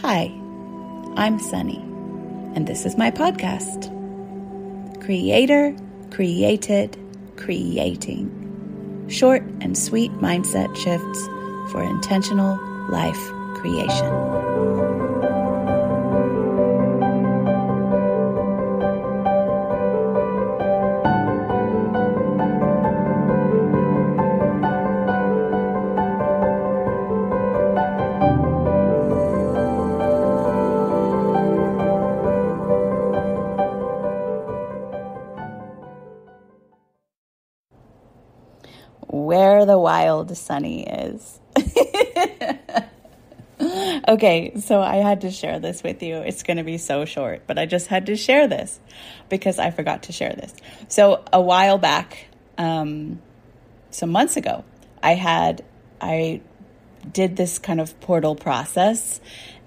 Hi, I'm Sunny, and this is my podcast, Creator, Created, Creating. Short and sweet mindset shifts for intentional life creation. Where the Wild Sunni Is. Okay, so I had to share this with you. It's going to be so short, but I just had to share this because I forgot to share this. So a while back, some months ago, I did this kind of portal process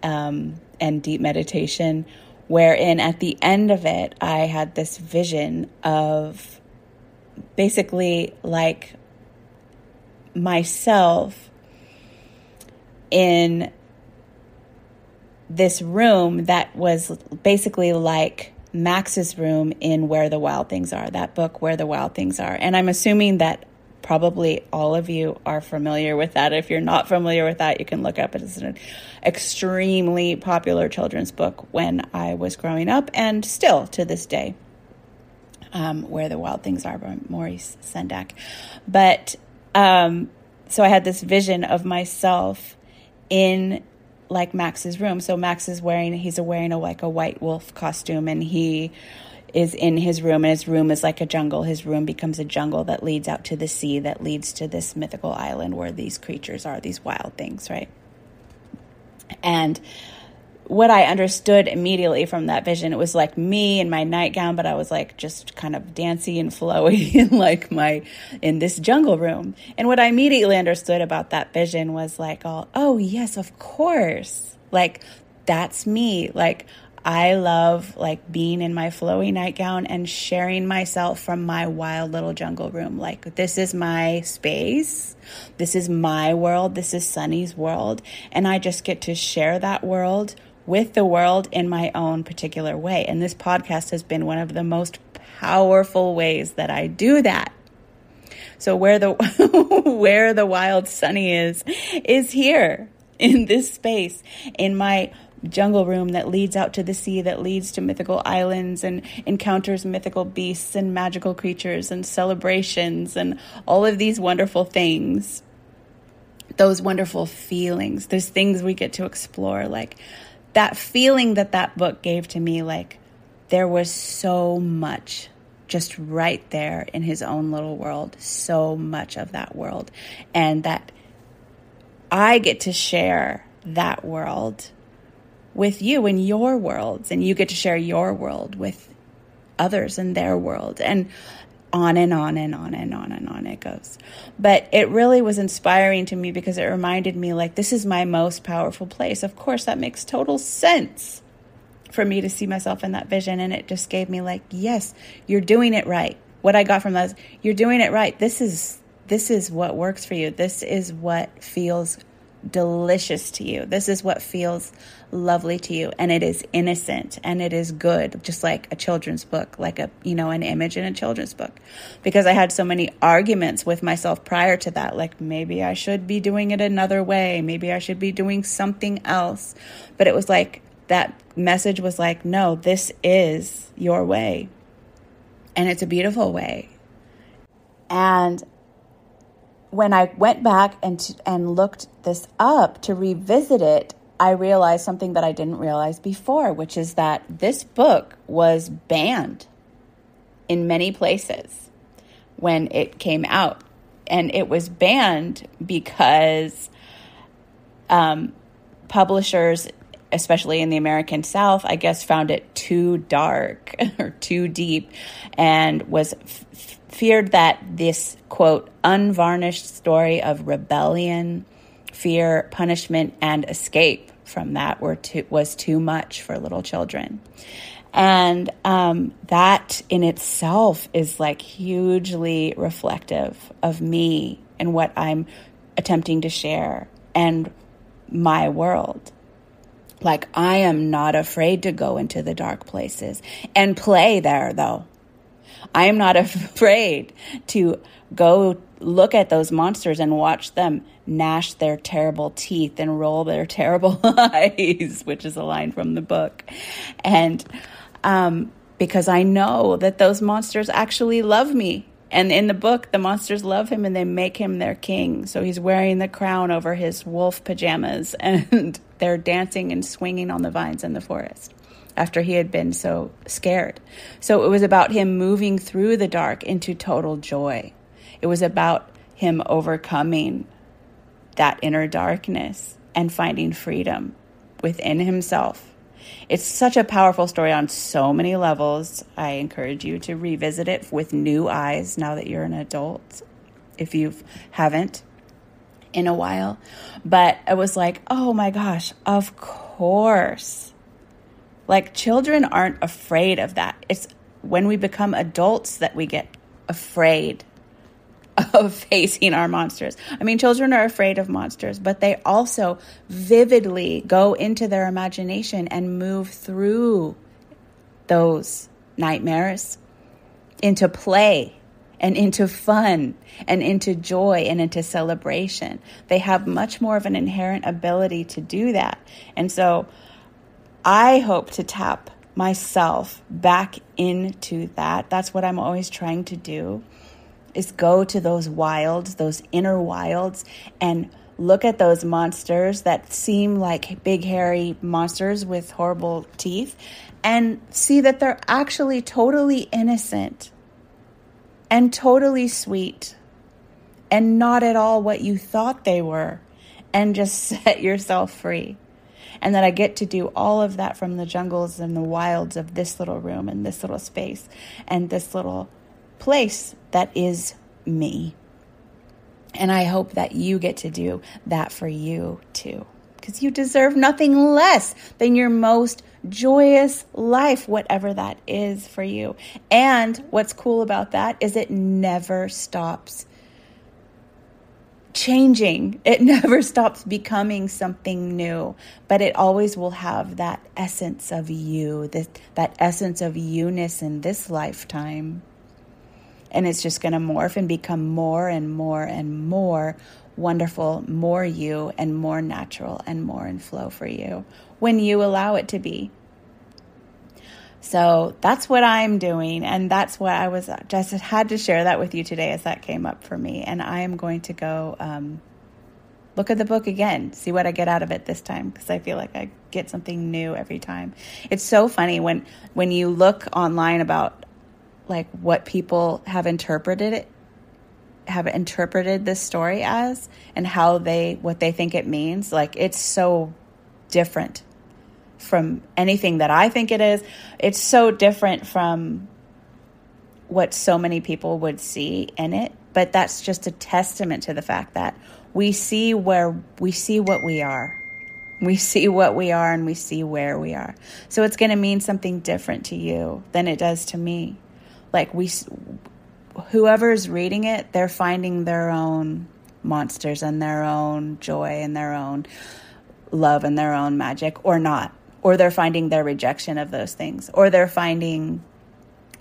and deep meditation, wherein at the end of it, I had this vision of basically like myself in this room that was basically like Max's room in Where the Wild Things Are, that book Where the Wild Things Are. And I'm assuming that probably all of you are familiar with that. If you're not familiar with that, you can look up it. It's an extremely popular children's book when I was growing up and still to this day. Where the Wild Things Are by Maurice Sendak. But so I had this vision of myself in like Max's room. So Max is wearing a white wolf costume, and he is in his room, and his room is like a jungle. His room becomes a jungle that leads out to the sea, that leads to this mythical island where these creatures are, these wild things, right? And what I understood immediately from that vision, it was like me in my nightgown, but I was like just kind of dancy and flowy in this jungle room. And what I immediately understood about that vision was like, oh yes, of course. Like that's me. Like I love like being in my flowy nightgown and sharing myself from my wild little jungle room. Like this is my space. This is my world. This is Sunny's world. And I just get to share that world with the world in my own particular way. And this podcast has been one of the most powerful ways that I do that. So where the Wild Sunni is here in this space, in my jungle room that leads out to the sea, that leads to mythical islands and encounters mythical beasts and magical creatures and celebrations and all of these wonderful things, those wonderful feelings. There's things we get to explore, like that feeling that book gave to me. Like there was so much just right there in his own little world, so much of that world, and that I get to share that world with you in your worlds, and you get to share your world with others in their world, and on and on and on and on and on it goes. But it really was inspiring to me because it reminded me, like, this is my most powerful place. Of course, that makes total sense for me to see myself in that vision. And it just gave me like, yes, you're doing it right. What I got from that is, you're doing it right. This is what works for you. This is what feels delicious to you. This is what feels lovely to you, and it is innocent and it is good, just like a children's book, like an image in a children's book. Because I had so many arguments with myself prior to that, like maybe I should be doing it another way, maybe I should be doing something else. But it was like that message was like, no, this is your way, and it's a beautiful way. And when I went back and looked this up to revisit it, I realized something that I didn't realize before, which is that this book was banned in many places when it came out. And it was banned because publishers, especially in the American South, I guess, found it too dark or too deep, and was feared that this, quote, unvarnished story of rebellion, fear, punishment, and escape from that was too much for little children. And that in itself is like hugely reflective of me and what I'm attempting to share and my world. Like, I am not afraid to go into the dark places and play there, though. I am not afraid to go look at those monsters and watch them gnash their terrible teeth and roll their terrible eyes, which is a line from the book. And because I know that those monsters actually love me. And in the book, the monsters love him and they make him their king. So he's wearing the crown over his wolf pajamas and they're dancing and swinging on the vines in the forest after he had been so scared. So it was about him moving through the dark into total joy. It was about him overcoming that inner darkness and finding freedom within himself. It's such a powerful story on so many levels. I encourage you to revisit it with new eyes now that you're an adult, if you haven't in a while. But it was like, oh my gosh, of course. Like, children aren't afraid of that. It's when we become adults that we get afraid of facing our monsters. I mean, children are afraid of monsters, but they also vividly go into their imagination and move through those nightmares into play and into fun and into joy and into celebration. They have much more of an inherent ability to do that. And so I hope to tap myself back into that. That's what I'm always trying to do, is go to those wilds, those inner wilds, and look at those monsters that seem like big, hairy monsters with horrible teeth, and see that they're actually totally innocent and totally sweet and not at all what you thought they were, and just set yourself free. And that I get to do all of that from the jungles and the wilds of this little room and this little space and this little place that is me. And I hope that you get to do that for you too, because you deserve nothing less than your most joyous life, whatever that is for you. And what's cool about that is it never stops changing. It never stops becoming something new, but it always will have that essence of you, that essence of you-ness in this lifetime. And it's just going to morph and become more and more and more wonderful, more you, and more natural and more in flow for you when you allow it to be. So that's what I'm doing. And that's what I was just had to share that with you today as that came up for me. And I am going to go look at the book again, see what I get out of it this time, because I feel like I get something new every time. It's so funny when you look online about like what people have interpreted this story as and what they think it means. Like, it's so different from anything that I think it is. It's so different from what so many people would see in it. But that's just a testament to the fact that we see what we are. We see what we are and we see where we are. So it's going to mean something different to you than it does to me. Like, whoever's reading it, they're finding their own monsters and their own joy and their own love and their own magic, or not. Or they're finding their rejection of those things. Or they're finding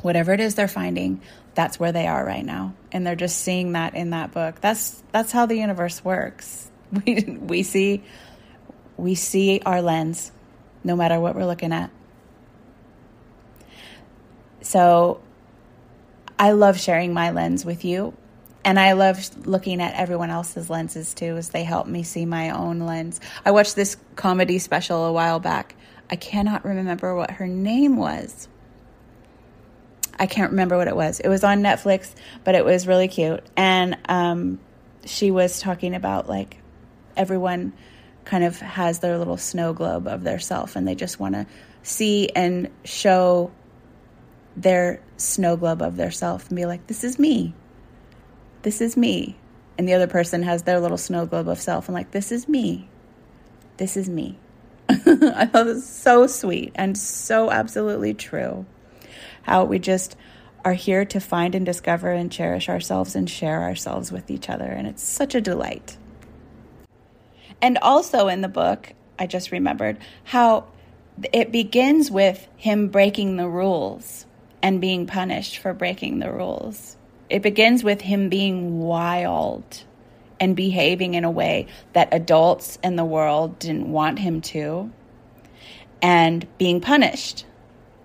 whatever it is they're finding, that's where they are right now. And they're just seeing that in that book. That's how the universe works. We see our lens, no matter what we're looking at. So I love sharing my lens with you. And I love looking at everyone else's lenses too, as they help me see my own lens. I watched this comedy special a while back. I cannot remember what her name was. I can't remember what it was. It was on Netflix, but it was really cute. And she was talking about, like, everyone kind of has their little snow globe of their self, and they just want to see and show their snow globe of their self and be like, this is me. This is me. And the other person has their little snow globe of self and like, this is me. This is me. I thought it was so sweet and so absolutely true. How we just are here to find and discover and cherish ourselves and share ourselves with each other. And it's such a delight. And also in the book, I just remembered how it begins with him breaking the rules and being punished for breaking the rules. It begins with him being wild and behaving in a way that adults in the world didn't want him to, and being punished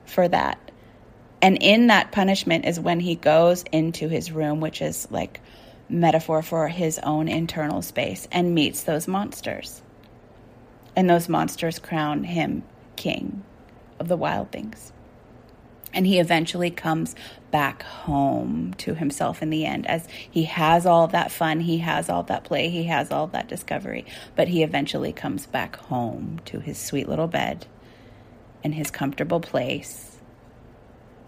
for that. And in that punishment is when he goes into his room, which is like metaphor for his own internal space, and meets those monsters. And those monsters crown him king of the wild things. And he eventually comes back home to himself in the end, as he has all that fun, he has all that play, he has all that discovery, but he eventually comes back home to his sweet little bed and his comfortable place.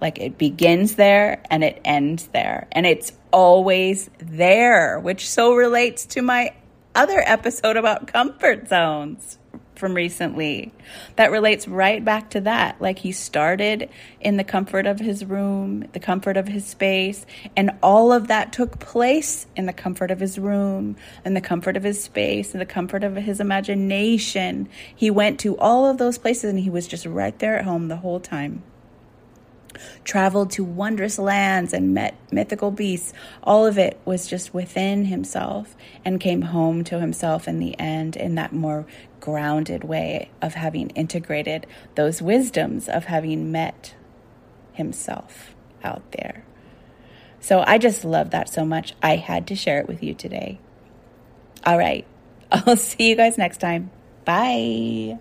Like, it begins there and it ends there, and it's always there, which so relates to my other episode about comfort zones from recently. That relates right back to that. Like, he started in the comfort of his room, the comfort of his space, and all of that took place in the comfort of his room and the comfort of his space and the comfort of his imagination. He went to all of those places and he was just right there at home the whole time. Traveled to wondrous lands and met mythical beasts. All of it was just within himself, and came home to himself in the end, in that more grounded way of having integrated those wisdoms of having met himself out there. So I just love that so much. I had to share it with you today. All right. I'll see you guys next time. Bye.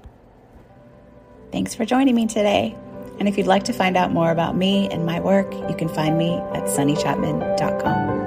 Thanks for joining me today. And if you'd like to find out more about me and my work, you can find me at sunnychapman.com.